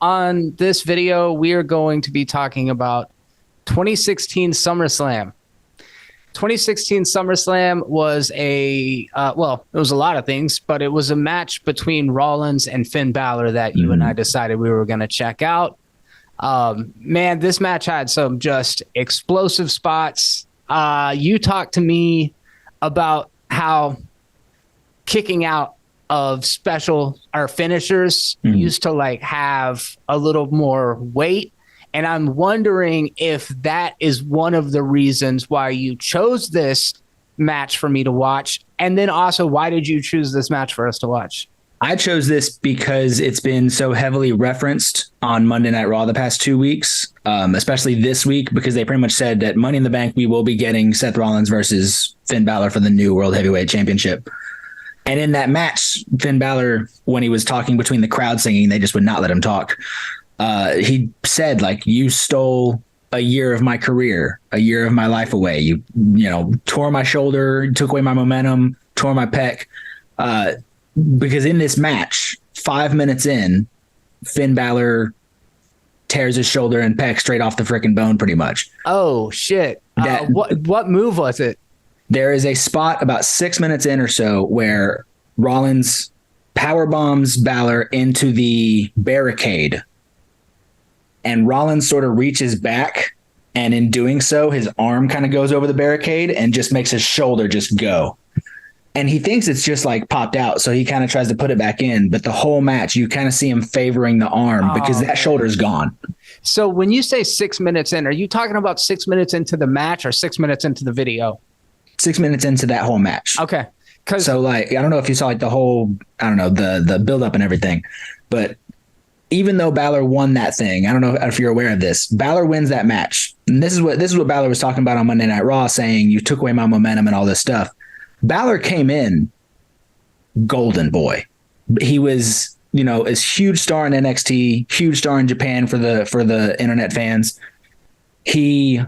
on this video, we are going to be talking about 2016 SummerSlam. 2016 SummerSlam was it was a lot of things, but it was a match between Rollins and Finn Balor that you and I decided we were going to check out. Man, this match had some just explosive spots. You talked to me about how kicking out of special or finishers used to like have a little more weight. And I'm wondering if that is one of the reasons why you chose this match for me to watch. And then also, why did you choose this match for us to watch? I chose this because it's been so heavily referenced on Monday Night Raw the past 2 weeks, especially this week, because they pretty much said that Money in the Bank, we will be getting Seth Rollins versus Finn Balor for the new World Heavyweight Championship. And in that match, Finn Balor, when he was talking between the crowd singing, they just would not let him talk. He said, like, you stole a year of my career, a year of my life away. You tore my shoulder, took away my momentum, tore my pec. Because in this match, 5 minutes in, Finn Balor tears his shoulder and pec straight off the freaking bone, pretty much. Oh, shit. What move was it? There is a spot about 6 minutes in or so where Rollins power bombs Balor into the barricade. And Rollins sort of reaches back, and in doing so, his arm kind of goes over the barricade and just makes his shoulder just go. And he thinks it's just like popped out, so he kind of tries to put it back in. But the whole match, you kind of see him favoring the arm because that shoulder's gone. So when you say 6 minutes in, are you talking about 6 minutes into the match or 6 minutes into the video? 6 minutes into that whole match. Okay. So like, I don't know if you saw like the whole, I don't know, the build up and everything, but even though Balor won that thing, I don't know if you're aware of this, Balor wins that match. And this is what Balor was talking about on Monday Night Raw, saying you took away my momentum and all this stuff. Balor came in golden boy. He was, a huge star in NXT, huge star in Japan for the internet fans. He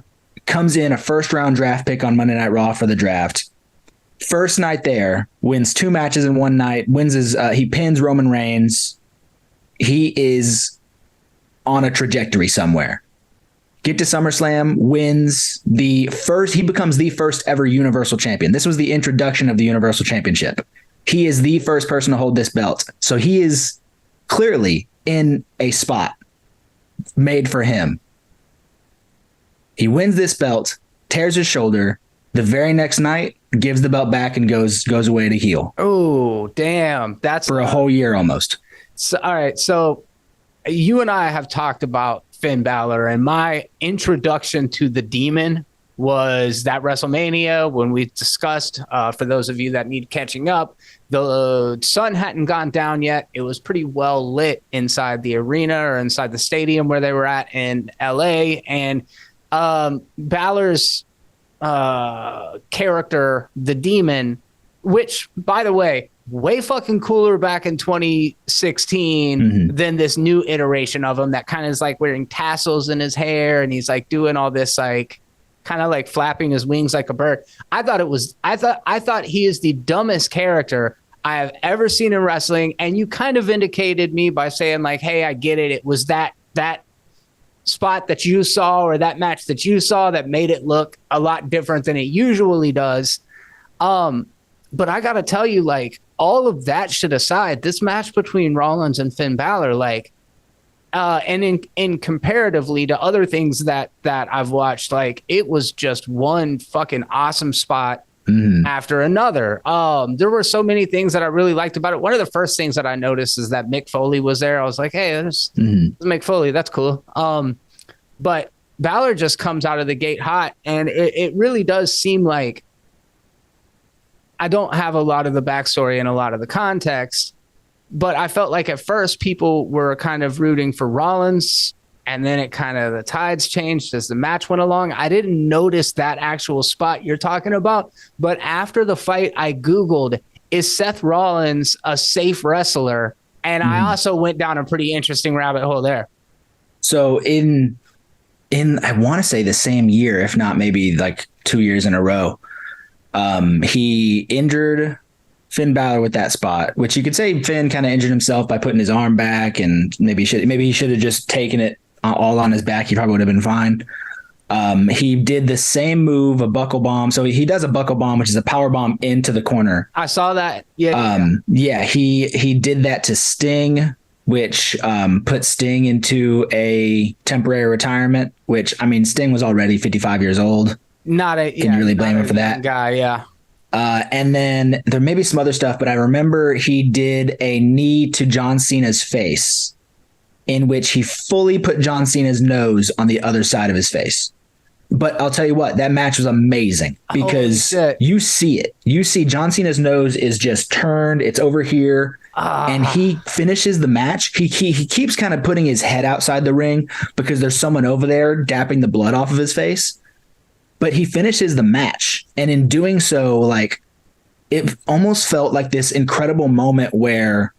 comes in a first round draft pick on Monday Night Raw for the draft. First night there, wins 2 matches in one night, he pins Roman Reigns. He is on a trajectory somewhere. Get to SummerSlam, he becomes the first ever Universal Champion. This was the introduction of the Universal Championship. He is the first person to hold this belt. So he is clearly in a spot made for him. He wins this belt, tears his shoulder. The very next night, gives the belt back and goes away to heel. Oh, damn. That's for a whole year almost. So, all right. So you and I have talked about Finn Balor, and my introduction to the Demon was that WrestleMania when we discussed, for those of you that need catching up, the sun hadn't gone down yet. It was pretty well lit inside the arena or inside the stadium where they were at in LA. And Balor's character, the Demon, which, by the way, way fucking cooler back in 2016 than this new iteration of him that kind of is like wearing tassels in his hair and he's like doing all this like kind of like flapping his wings like a bird. I thought he is the dumbest character I have ever seen in wrestling. And you kind of vindicated me by saying like, hey, I get it. It was that spot that you saw or that match that you saw that made it look a lot different than it usually does. But I got to tell you, like, all of that shit aside, this match between Rollins and Finn Balor, like, and in comparatively to other things that I've watched, like, it was just one fucking awesome spot after another. There were so many things that I really liked about it. One of the first things that I noticed is that Mick Foley was there. I was like, hey, there's Mick Foley. That's cool. But Balor just comes out of the gate hot, and it really does seem like I don't have a lot of the backstory and a lot of the context, but I felt like at first people were kind of rooting for Rollins, and then it kind of the tides changed as the match went along. I didn't notice that actual spot you're talking about, but after the fight, I Googled, is Seth Rollins a safe wrestler? And I also went down a pretty interesting rabbit hole there. So in I want to say the same year, if not maybe like 2 years in a row, he injured Finn Balor with that spot, which you could say Finn kind of injured himself by putting his arm back, and maybe he should have just taken it all on his back. He probably would have been fine. He did the same move, a buckle bomb. So he does a buckle bomb, which is a power bomb into the corner. I saw that. Yeah. He did that to Sting, which put Sting into a temporary retirement, which, I mean, Sting was already 55 years old. Can you really blame him for that? Guy, yeah. And then there may be some other stuff, but I remember he did a knee to John Cena's face in which he fully put John Cena's nose on the other side of his face. But I'll tell you what, that match was amazing because you see it. You see John Cena's nose is just turned. It's over here. And he finishes the match. He keeps kind of putting his head outside the ring because there's someone over there dapping the blood off of his face. But he finishes the match. And in doing so, like, it almost felt like this incredible moment where,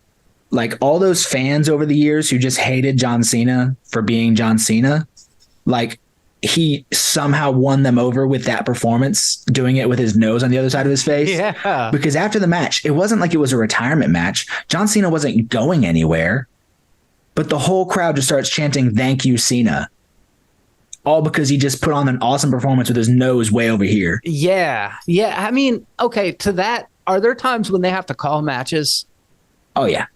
like, all those fans over the years who just hated John Cena for being John Cena, like, he somehow won them over with that performance, doing it with his nose on the other side of his face. Yeah. Because after the match, it wasn't like it was a retirement match. John Cena wasn't going anywhere, but the whole crowd just starts chanting, "Thank you, Cena." All because he just put on an awesome performance with his nose way over here. Yeah. Yeah. I mean, okay, to that, are there times when they have to call matches? Oh, yeah.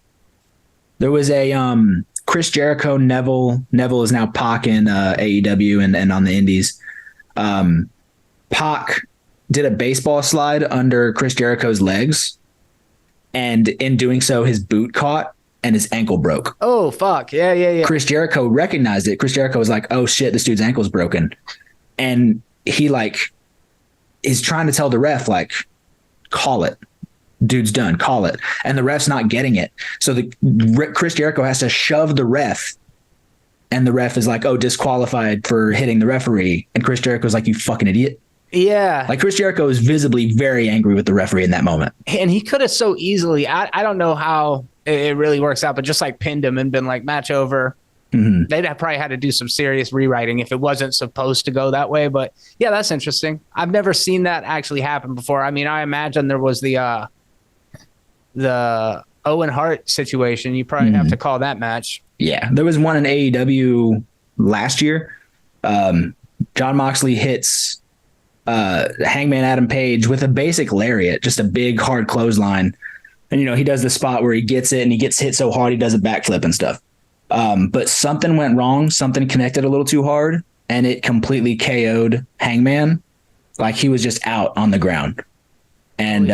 There was a Chris Jericho, Neville. Neville is now Pac in AEW and on the Indies. Pac did a baseball slide under Chris Jericho's legs. And in doing so, his boot caught and his ankle broke. Oh, fuck. Yeah. Chris Jericho recognized it. Chris Jericho was like, "Oh shit, this dude's ankle's broken." And he like is trying to tell the ref, like, "Call it. Dude's done. Call it." And the ref's not getting it. So Chris Jericho has to shove the ref. And the ref is like, "Oh, disqualified for hitting the referee." And Chris Jericho's like, "You fucking idiot." Yeah. Like, Chris Jericho is visibly very angry with the referee in that moment. And he could have so easily, I don't know how it really works out, but just like pinned him and been like, match over. Mm-hmm. They'd have probably had to do some serious rewriting if it wasn't supposed to go that way. But yeah, that's interesting. I've never seen that actually happen before. I mean, I imagine there was the Owen Hart situation. You probably have to call that match. Yeah, there was one in AEW last year. John Moxley hits Hangman Adam Page with a basic lariat, just a big hard clothesline. And, he does the spot where he gets it and he gets hit so hard he does a backflip and stuff. But something went wrong. Something connected a little too hard and it completely KO'd Hangman. Like, he was just out on the ground. And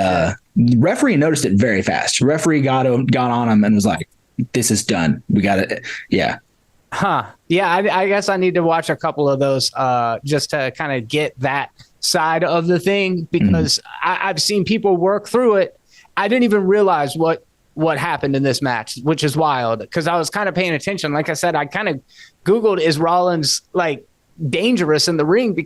referee noticed it very fast. Referee got on him and was like, "This is done. We got it." Yeah. Huh. Yeah, I guess I need to watch a couple of those just to kind of get that side of the thing, because I've seen people work through it. I didn't even realize what happened in this match, which is wild, because I was kind of paying attention. Like I said, I kind of Googled, is Rollins like dangerous in the ring?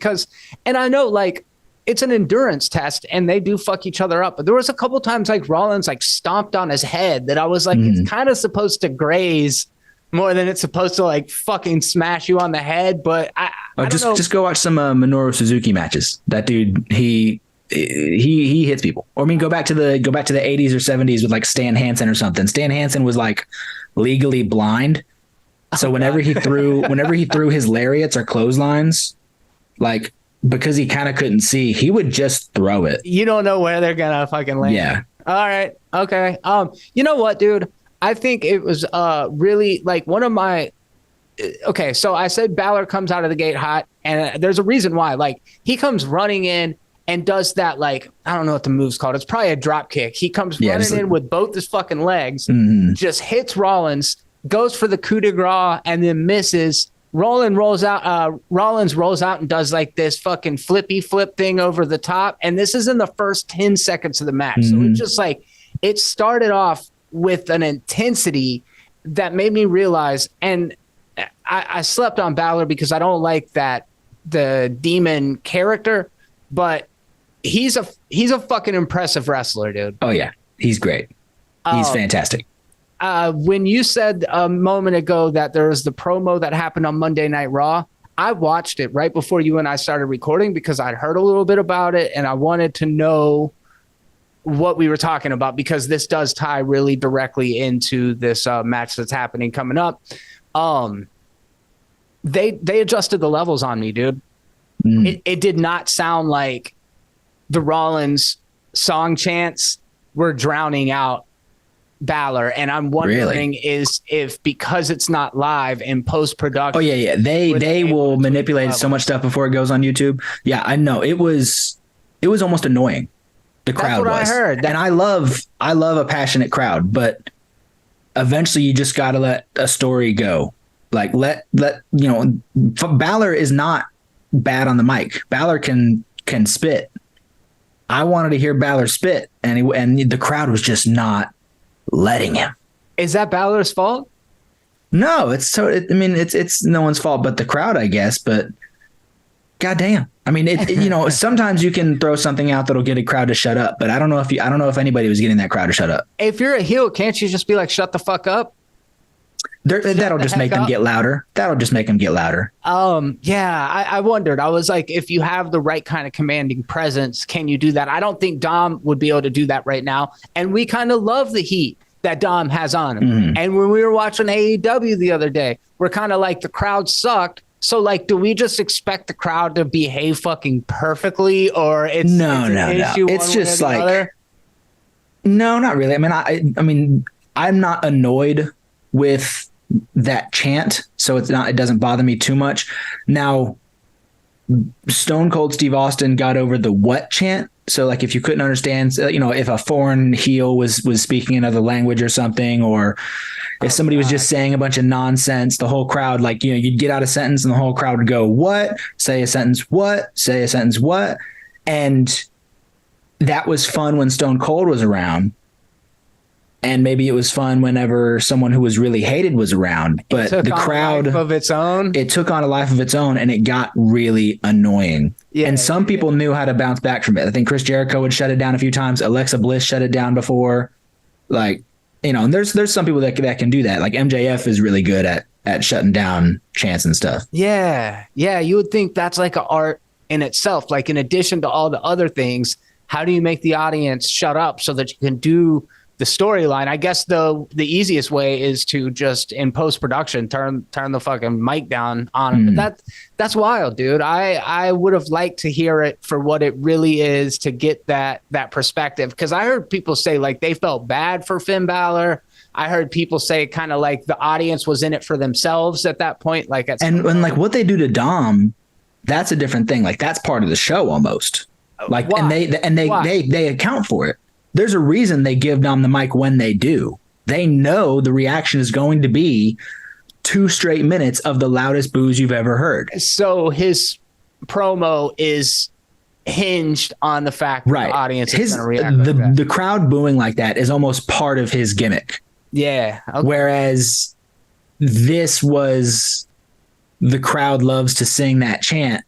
And I know like it's an endurance test and they do fuck each other up. But there was a couple times like Rollins like stomped on his head that I was like, it's kind of supposed to graze more than it's supposed to like fucking smash you on the head. But I don't know. Just go watch some Minoru Suzuki matches. That dude, he hits people. Or I mean, go back to the 80s or 70s with like Stan Hansen or something. Stan Hansen was like legally blind. So whenever he threw his lariats or clotheslines, like, because he kind of couldn't see, he would just throw it. You don't know where they're gonna fucking land. Yeah. All right. Okay. You know what, dude? I think it was really like one of my. Okay, so I said Balor comes out of the gate hot, and there's a reason why. Like, he comes running in and does that, like, I don't know what the move's called. It's probably a drop kick. He comes running in with both his fucking legs, just hits Rollins, goes for the coup de grace, and then misses. Rollins rolls out and does like this fucking flippy flip thing over the top. And this is in the first 10 seconds of the match. So it's just like, it started off with an intensity that made me realize, and I slept on Balor because I don't like the demon character, but he's a fucking impressive wrestler, dude. Oh yeah. He's great. He's fantastic. When you said a moment ago that there was the promo that happened on Monday Night Raw, I watched it right before you and I started recording because I'd heard a little bit about it and I wanted to know what we were talking about, because this does tie really directly into this match that's happening coming up. They adjusted the levels on me, dude. It did not sound like the Rollins song chants were drowning out Balor, and I'm wondering is if because it's not live in post-production. Oh yeah. They will manipulate so much stuff before it goes on YouTube. Yeah, I know. It was almost annoying. The crowd was. I heard. And I love a passionate crowd, but eventually you just got to let a story go. Like let Balor is not bad on the mic. Balor can spit. I wanted to hear Balor spit, and the crowd was just not letting him. Is that Balor's fault? No, it's no one's fault but the crowd, I guess. But goddamn, I mean, sometimes you can throw something out that'll get a crowd to shut up. But I don't know if anybody was getting that crowd to shut up. If you're a heel, can't you just be like, shut the fuck up? That'll just make them get louder. That'll just make them get louder. Yeah, I wondered. I was like, if you have the right kind of commanding presence, can you do that? I don't think Dom would be able to do that right now. And we kind of love the heat that Dom has on him. Mm-hmm. And when we were watching AEW the other day, we're kind of like, the crowd sucked. So, like, do we just expect the crowd to behave fucking perfectly, or it's no. It's just like, no, not really. I mean, I'm not annoyed with that chant, so it doesn't bother me too much. Now, Stone Cold Steve Austin got over the what chant. So like if you couldn't understand, if a foreign heel was speaking another language or something, or if somebody was just saying a bunch of nonsense, the whole crowd, like, you'd get out a sentence and the whole crowd would go, what? Say a sentence, what? Say a sentence, what? And that was fun when Stone Cold was around. And maybe it was fun whenever someone who was really hated was around, but the crowd it took on a life of its own, and it got really annoying. Yeah, and some people knew how to bounce back from it. I think Chris Jericho would shut it down a few times. Alexa Bliss shut it down before. Like, and there's some people that can do that. Like MJF is really good at shutting down chants and stuff. Yeah. Yeah. You would think that's like an art in itself. Like, in addition to all the other things, how do you make the audience shut up so that you can do the storyline? I guess the easiest way is to just in post-production turn the fucking mic down on it. But that's wild, dude. I would have liked to hear it for what it really is, to get that perspective, because I heard people say like they felt bad for Finn Balor. I heard people say kind of like the audience was in it for themselves at that point. Like, and like what they do to Dom, that's a different thing. Like, that's part of the show almost. Like, why? and they account for it. There's a reason they give Dom the mic when they do. They know the reaction is going to be 2 straight minutes of the loudest boos you've ever heard. So his promo is hinged on the fact that the audience is going to react. The crowd booing like that is almost part of his gimmick. Yeah. Okay. Whereas this was, the crowd loves to sing that chant.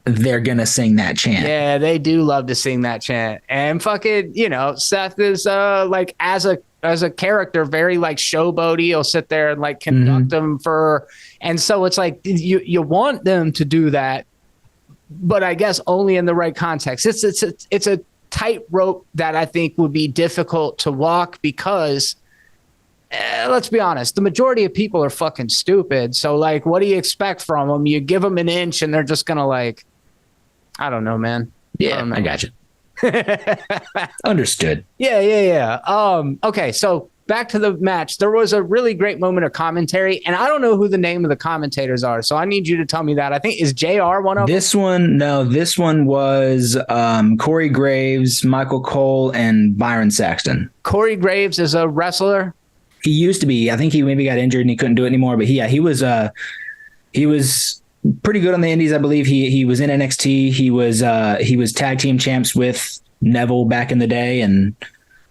They're gonna sing that chant. Yeah, they do love to sing that chant. And fucking, Seth is like as a character very like showboaty. He'll sit there and like conduct them and so it's like you want them to do that, but I guess only in the right context. It's a tightrope that I think would be difficult to walk, because let's be honest, the majority of people are fucking stupid. So like, what do you expect from them? You give them an inch and they're just gonna like, I don't know, man. Yeah, I got you. Understood. Yeah. Okay, so back to the match. There was a really great moment of commentary, and I don't know who the name of the commentators are, so I need you to tell me that. I think, is JR one of them? This one was Corey Graves, Michael Cole, and Byron Saxton. Corey Graves is a wrestler? He used to be. I think he maybe got injured and he couldn't do it anymore, but he was pretty good on the indies. I believe he was in NXT. He was tag team champs with Neville back in the day, and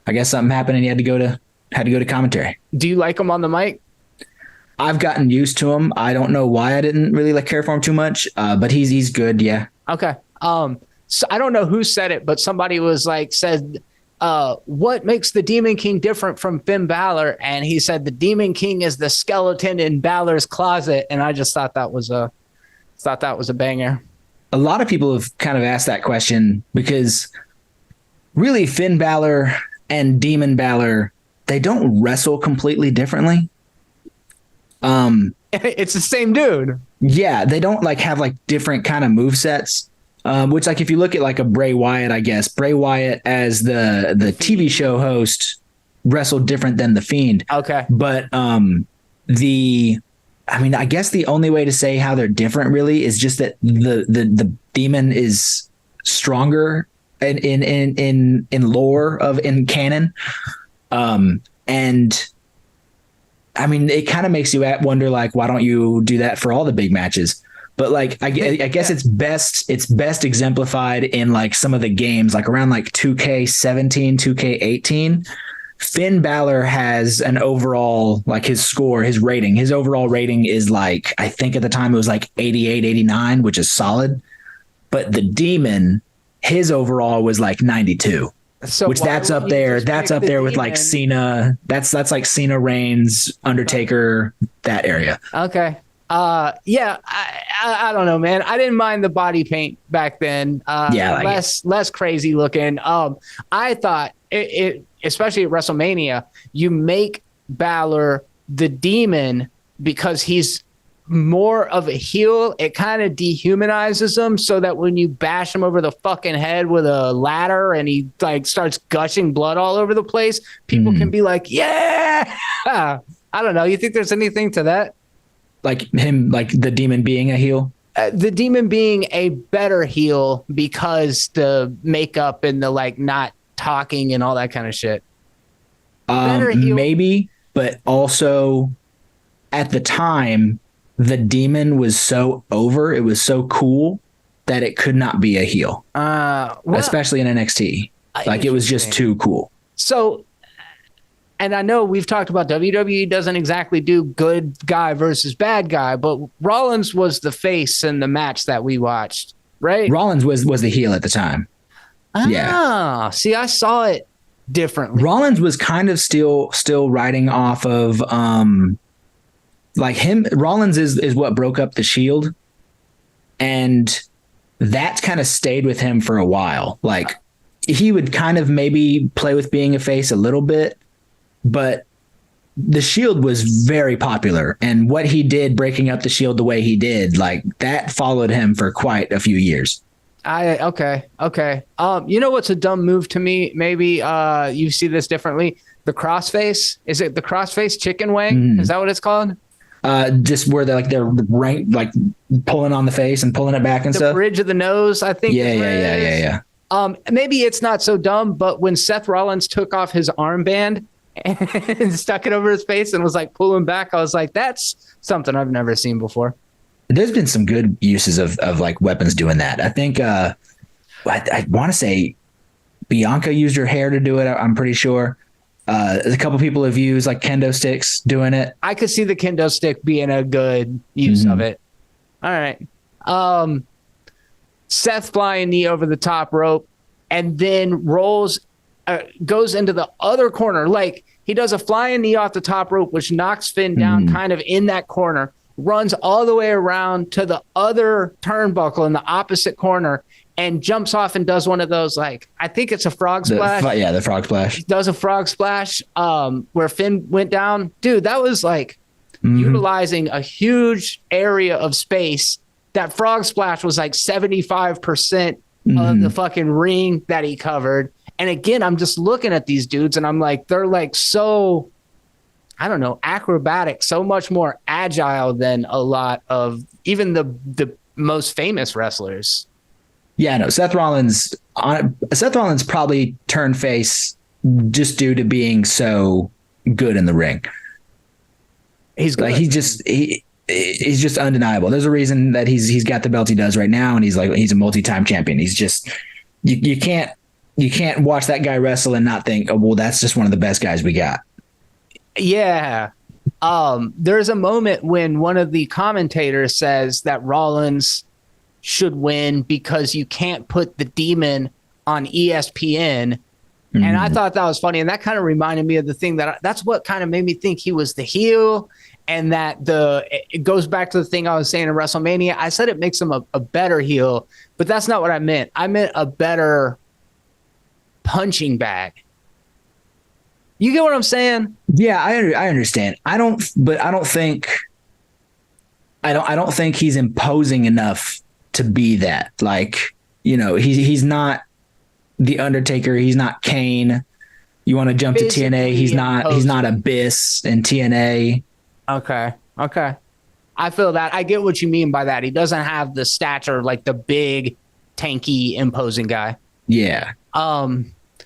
I guess something happened and he had to go to commentary. Do you like him on the mic? I've gotten used to him. I don't know why I didn't really care for him too much, but he's good. Yeah. Okay. So I don't know who said it, but somebody said, what makes the Demon King different from Finn Balor? And he said the Demon King is the skeleton in Balor's closet. And I just thought that was a banger. A lot of people have kind of asked that question because really Finn Balor and Demon Balor, they don't wrestle completely differently. It's the same dude. Yeah, they don't like have like different kind of move sets. Which like if you look at like a Bray Wyatt, I guess Bray Wyatt as the TV show host wrestled different than the Fiend. Okay. But I guess the only way to say how they're different really is just that the Demon is stronger in lore in canon. And I mean, it kind of makes you wonder, like, why don't you do that for all the big matches? But like, I guess it's best exemplified in like some of the games, like around like 2K17, 2K18. Finn Balor has an overall, like his score, his overall rating is like, I think at the time it was like 88, 89, which is solid. But the Demon, his overall was like 92. So which that's up there. That's up there with like Cena. That's like Cena, Reigns, Undertaker, that area. Okay. Yeah, I don't know, man. I didn't mind the body paint back then. Less crazy looking. I thought it especially at WrestleMania, you make Balor the Demon because he's more of a heel. It kind of dehumanizes him so that when you bash him over the fucking head with a ladder and he like starts gushing blood all over the place, people can be like, yeah. I don't know. You think there's anything to that? Like him, like the Demon being a heel? The Demon being a better heel because the makeup and the like not talking and all that kind of shit. Maybe, but also at the time, the Demon was so over, it was so cool that it could not be a heel, especially in NXT. Like it was just too cool. So, and I know we've talked about WWE doesn't exactly do good guy versus bad guy, but Rollins was the face in the match that we watched, right? Rollins was the heel at the time. Yeah. See, I saw it differently. Rollins was kind of still riding off of like him. Rollins is what broke up the Shield, and that kind of stayed with him for a while. Like he would kind of maybe play with being a face a little bit, but the Shield was very popular, and what he did breaking up the Shield the way he did, like that followed him for quite a few years. Okay. You know what's a dumb move to me? Maybe you see this differently. The crossface. Is it the crossface chicken wing? Is that what it's called? Just where they're right, like pulling on the face and pulling it back and stuff. The bridge of the nose, I think. Yeah. Maybe it's not so dumb, but when Seth Rollins took off his armband and stuck it over his face and was like pulling back, I was like, that's something I've never seen before. There's been some good uses of like weapons doing that. I think I want to say Bianca used her hair to do it. I'm pretty sure. A couple people have used like kendo sticks doing it. I could see the kendo stick being a good use of it. All right. Seth flying knee over the top rope and then goes into the other corner. Like he does a flying knee off the top rope, which knocks Finn down kind of in that corner, runs all the way around to the other turnbuckle in the opposite corner and jumps off and does one of those, like, I think it's a frog splash. The frog splash. Does a frog splash where Finn went down. Dude, that was like utilizing a huge area of space. That frog splash was like 75% of the fucking ring that he covered. And again, I'm just looking at these dudes and I'm like, they're like so, I don't know, acrobatic, so much more agile than a lot of even the most famous wrestlers. Yeah, no, Seth Rollins probably turned face just due to being so good in the ring. He's good. Like he's just undeniable. There's a reason that he's got the belt he does right now, and he's a multi-time champion. He's just you can't watch that guy wrestle and not think, oh well, that's just one of the best guys we got. Yeah. There's a moment when one of the commentators says that Rollins should win because you can't put the Demon on ESPN. And I thought that was funny. And that kind of reminded me of the thing that's what kind of made me think he was the heel. And that it goes back to the thing I was saying in WrestleMania. I said it makes him a better heel, but that's not what I meant. I meant a better punching bag. You get what I'm saying? Yeah, I understand. I don't think he's imposing enough to be that. Like, he's not the Undertaker. He's not Kane. You want to jump to TNA? He's not Abyss in TNA. Okay. I feel that. I get what you mean by that. He doesn't have the stature like the big, tanky, imposing guy. Yeah.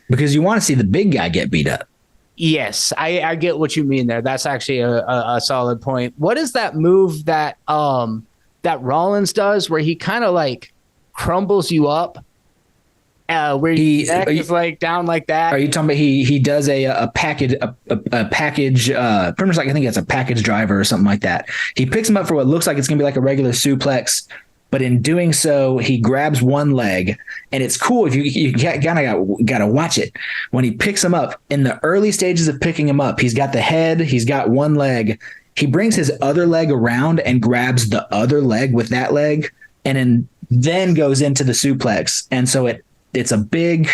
Because you want to see the big guy get beat up. Yes, I get what you mean there. That's actually a solid point. What is that move that Rollins does where he kind of like crumbles you up? Where his neck is like down like that. Are you talking about he does a package pretty much like I think it's a package driver or something like that. He picks him up for what looks like it's gonna be like a regular suplex, but in doing so, he grabs one leg, and it's cool if you gotta watch it. When he picks him up in the early stages of picking him up, he's got the head, he's got one leg. He brings his other leg around and grabs the other leg with that leg, and then goes into the suplex. And so it's a big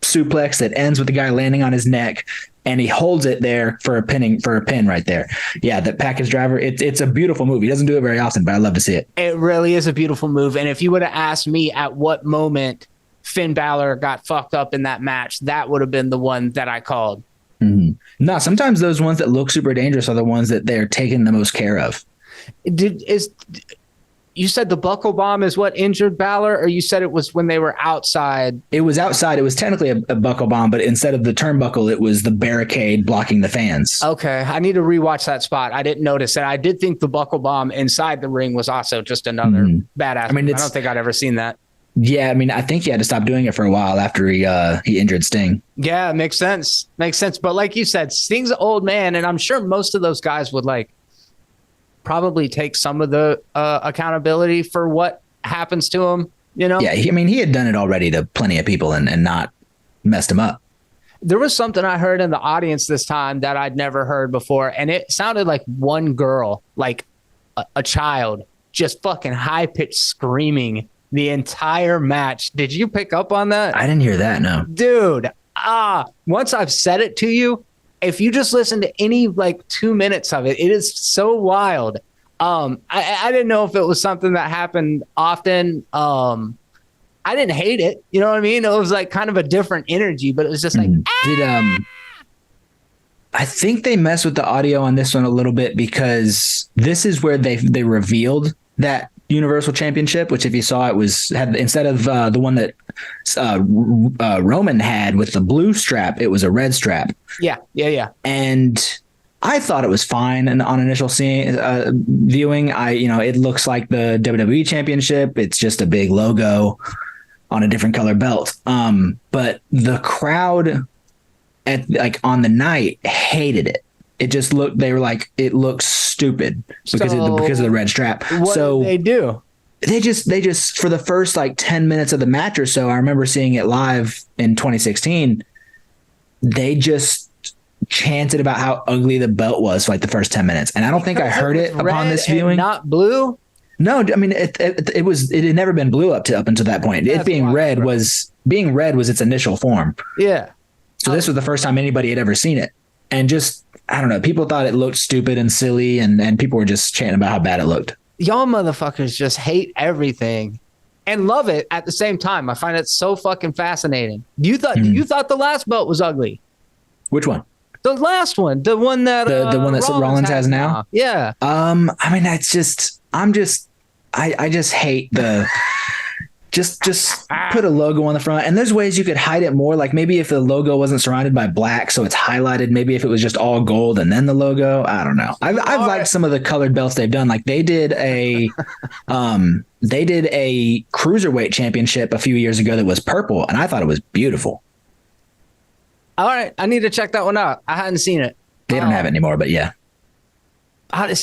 suplex that ends with the guy landing on his neck, and he holds it there for a pin right there. Yeah, that package driver. It's a beautiful move. He doesn't do it very often, but I love to see it. It really is a beautiful move. And if you would have asked me at what moment Finn Balor got fucked up in that match, that would have been the one that I called. Mm-hmm. No, sometimes those ones that look super dangerous are the ones that they're taking the most care of. You said the buckle bomb is what injured Balor, or you said it was when they were outside? It was outside. It was technically a buckle bomb, but instead of the turnbuckle, it was the barricade blocking the fans. Okay, I need to rewatch that spot. I didn't notice it. I did think the buckle bomb inside the ring was also just another badass. I don't think I'd ever seen that. Yeah, I mean, I think he had to stop doing it for a while after he injured Sting. Yeah, makes sense. But like you said, Sting's an old man, and I'm sure most of those guys would probably take some of the accountability for what happens to him, Yeah, he had done it already to plenty of people and not messed him up. There was something I heard in the audience this time that I'd never heard before, and it sounded like one girl, like a child, just fucking high-pitched screaming the entire match. Did you pick up on that? I didn't hear that, no. Dude, once I've said it to you, if you just listen to any 2 minutes of it, it is so wild. I didn't know if it was something that happened often. I didn't hate it. You know what I mean? It was kind of a different energy, but it was just like, I think they messed with the audio on this one a little bit because this is where they revealed that Universal Championship, which if you saw it had instead of the one that Roman had with the blue strap, it was a red strap. Yeah. And I thought it was fine, and on initial viewing, it looks like the WWE Championship. It's just a big logo on a different color belt. But the crowd on the night hated it. It just looked. They were like, it looks stupid because of the red strap. What did they do? They just for the first 10 minutes of the match or so, I remember seeing it live in 2016. They just chanted about how ugly the belt was for the first 10 minutes, and I don't think I heard it upon this viewing. Not blue. No, I mean it had never been blue up until that point. It being red was its initial form. Yeah. So this was the first time anybody had ever seen it, and just I don't know. People thought it looked stupid and silly, and people were just chanting about how bad it looked. Y'all motherfuckers just hate everything and love it at the same time. I find it so fucking fascinating. You thought the last belt was ugly? Which one? The last one, the one that the one that Rollins has now. Yeah. I mean, I just hate the. Just put a logo on the front, and there's ways you could hide it more. Like maybe if the logo wasn't surrounded by black, so it's highlighted. Maybe if it was just all gold and then the logo. I don't know. I've liked some of the colored belts they've done. Like they did a cruiserweight championship a few years ago that was purple, and I thought it was beautiful. All right, I need to check that one out. I hadn't seen it. They don't have it anymore, but yeah. I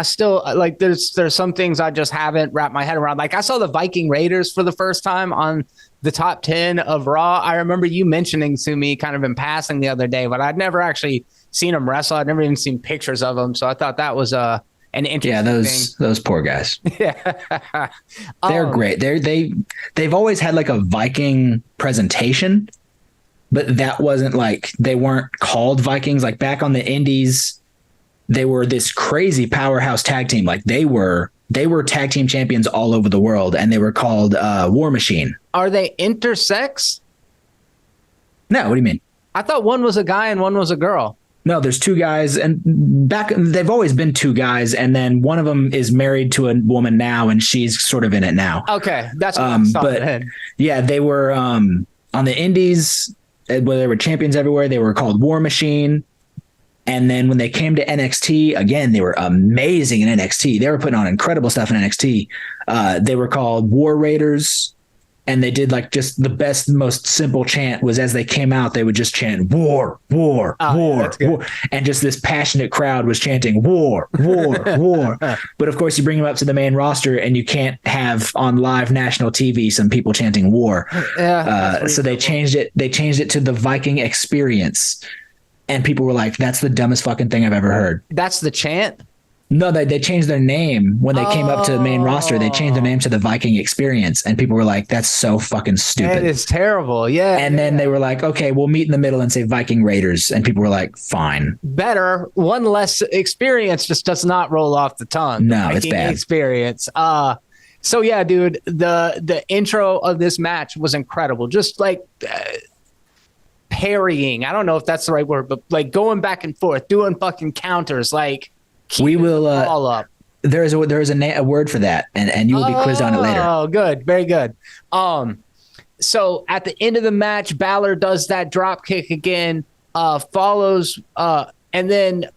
still there's some things I just haven't wrapped my head around. Like I saw the Viking Raiders for the first time on the top 10 of Raw. I remember you mentioning to me kind of in passing the other day, but I'd never actually seen them wrestle. I'd never even seen pictures of them. So I thought that was an interesting thing. Those poor guys. Yeah. They're great. They've always had like a Viking presentation. but that wasn't like, they weren't called Vikings. Like back on the indies, they were this crazy powerhouse tag team. Like they were tag team champions all over the world, and they were called War Machine. Are they intersex? No, what do you mean? I thought one was a guy and one was a girl. No, there's two guys, and they've always been two guys, and then one of them is married to a woman now, and she's sort of in it now. Okay, that's what I saw. But yeah, they were on the indies where they were champions everywhere. They were called War Machine, and then when they came to NXT, again, they were amazing in NXT. They were putting on incredible stuff in NXT. They were called War Raiders. And they did like just the best, most simple chant was as they came out, they would just chant war, war, war, war. And just this passionate crowd was chanting war, war, war. But of course, you bring them up to the main roster and you can't have on live national TV some people chanting war. So they changed it. They changed it to the Viking Experience. And people were like, that's the dumbest fucking thing I've ever heard. That's the chant? No, they changed their name when they came up to the main roster. They changed their name to the Viking Experience, and people were like, "That's so fucking stupid." That is terrible. Yeah. And then they were like, "Okay, we'll meet in the middle and say Viking Raiders," and people were like, "Fine." Better. One less experience just does not roll off the tongue. No, it's bad. Experience. So yeah, dude, the intro of this match was incredible. Just like parrying. I don't know if that's the right word, but like going back and forth, doing fucking counters, like. We will all up. There is a word for that, and you will be quizzed on it later. Oh, good, very good. So at the end of the match, Balor does that drop kick again, follows, and then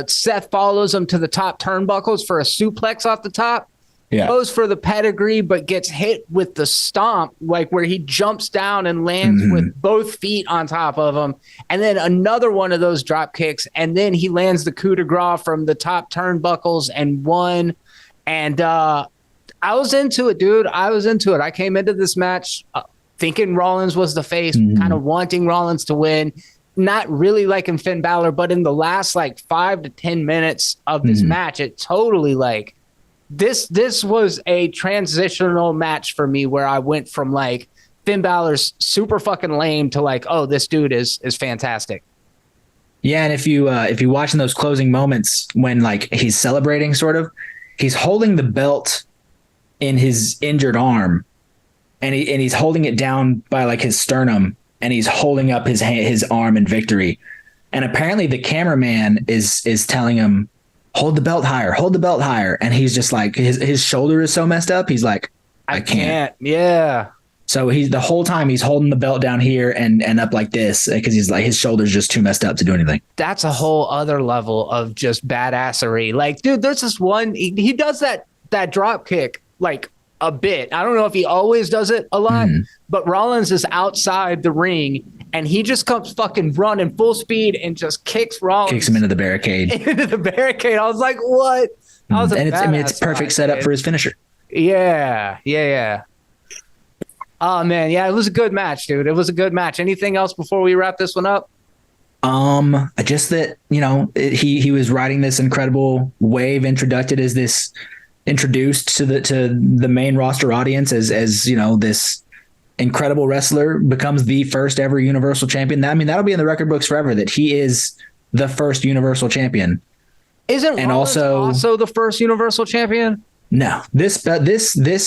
Seth follows him to the top turnbuckles for a suplex off the top. Yeah. Goes for the pedigree, but gets hit with the stomp, like where he jumps down and lands with both feet on top of him. And then another one of those drop kicks. And then he lands the coup de grace from the top turnbuckles and won. And I was into it, dude. I was into it. I came into this match thinking Rollins was the face, kind of wanting Rollins to win. Not really liking Finn Balor, but in the last like 5 to 10 minutes of this match, it totally like, This was a transitional match for me where I went from like Finn Balor's super fucking lame to like, oh, this dude is fantastic. Yeah, and if you watching those closing moments when like he's celebrating, sort of, he's holding the belt in his injured arm, and he's holding it down by like his sternum, and he's holding up his arm in victory, and apparently the cameraman is telling him, hold the belt higher. And he's just like, his shoulder is so messed up. He's like, I can't. Yeah. So he's the whole time he's holding the belt down here and up like this because he's like, his shoulder's just too messed up to do anything. That's a whole other level of just badassery. Like, dude, there's this one, he does that drop kick like a bit. I don't know if he always does it a lot, but Rollins is outside the ring and he just comes fucking running full speed and just kicks Rollins. Kicks him into the barricade. I was like, what? It's perfect setup for his finisher. Yeah. Oh, man. Yeah, it was a good match, dude. It was a good match. Anything else before we wrap this one up? Just that, he was riding this incredible wave, introduced to the main roster audience as this incredible wrestler, becomes the first ever Universal Champion. I mean, that'll be in the record books forever that he is the first Universal Champion. Isn't and also the first Universal Champion? No, this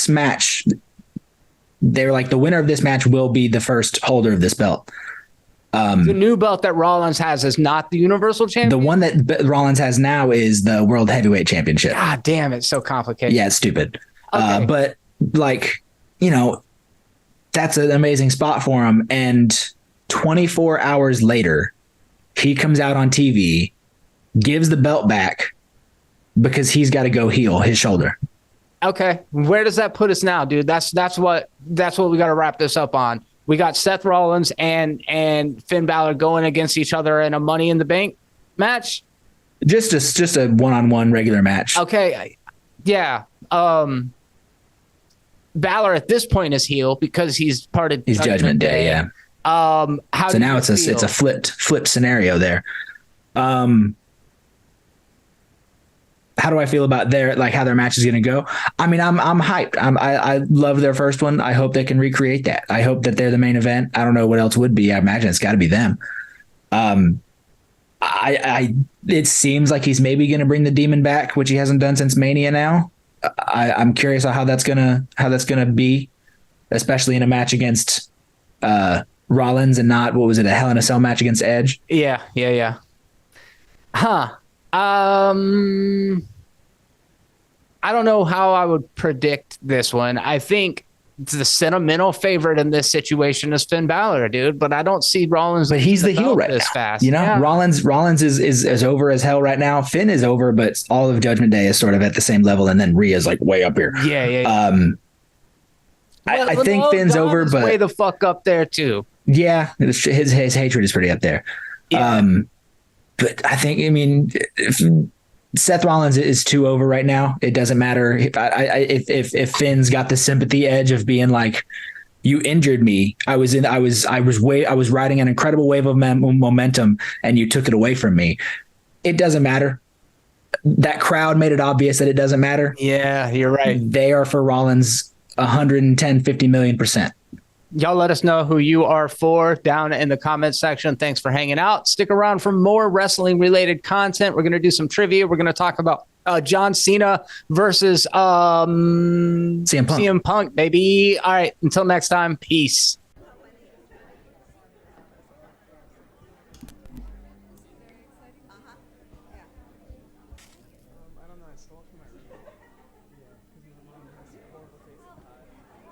match, they're like, the winner of this match will be the first holder of this belt. The new belt that Rollins has is not the Universal Champion? The one that Rollins has now is the World Heavyweight Championship. God damn, it's so complicated. Yeah, it's stupid. Okay. But like, that's an amazing spot for him. And 24 hours later, he comes out on TV, gives the belt back because he's got to go heal his shoulder. Okay. Where does that put us now, dude? That's what we got to wrap this up on. We got Seth Rollins and Finn Balor going against each other in a Money in the Bank match. Just a one-on-one regular match. Okay. Yeah. Balor at this point is heel because he's part of Judgment Day. Yeah. So now it's a flipped scenario there. how do I feel about how their match is going to go? I mean, I'm hyped. I love their first one. I hope they can recreate that. I hope that they're the main event. I don't know what else would be. I imagine it's got to be them. It seems like he's maybe going to bring the Demon back, which he hasn't done since Mania. Now, I'm curious how that's gonna be, especially in a match against Rollins and not, what was it, a Hell in a Cell match against Edge? Yeah. Huh. I don't know how I would predict this one. I think the sentimental favorite in this situation is Finn Balor, dude, but I don't see Rollins. But he's the heel right now. Fast. You know, yeah. Rollins is over as hell right now. Finn is over, but all of Judgment Day is sort of at the same level, and then Rhea's like way up here. Yeah. I think Finn's over, but way the fuck up there too. Yeah, his hatred is pretty up there. Yeah. But I think, I mean, Seth Rollins is too over right now. It doesn't matter if Finn's got the sympathy edge of being like, you injured me. I was riding an incredible wave of momentum, and you took it away from me. It doesn't matter. That crowd made it obvious that it doesn't matter. Yeah, you're right. They are for Rollins 150 million%. Y'all let us know who you are for down in the comments section. Thanks for hanging out. Stick around for more wrestling related content. We're going to do some trivia. We're going to talk about John Cena versus CM Punk, baby. All right. Until next time. Peace.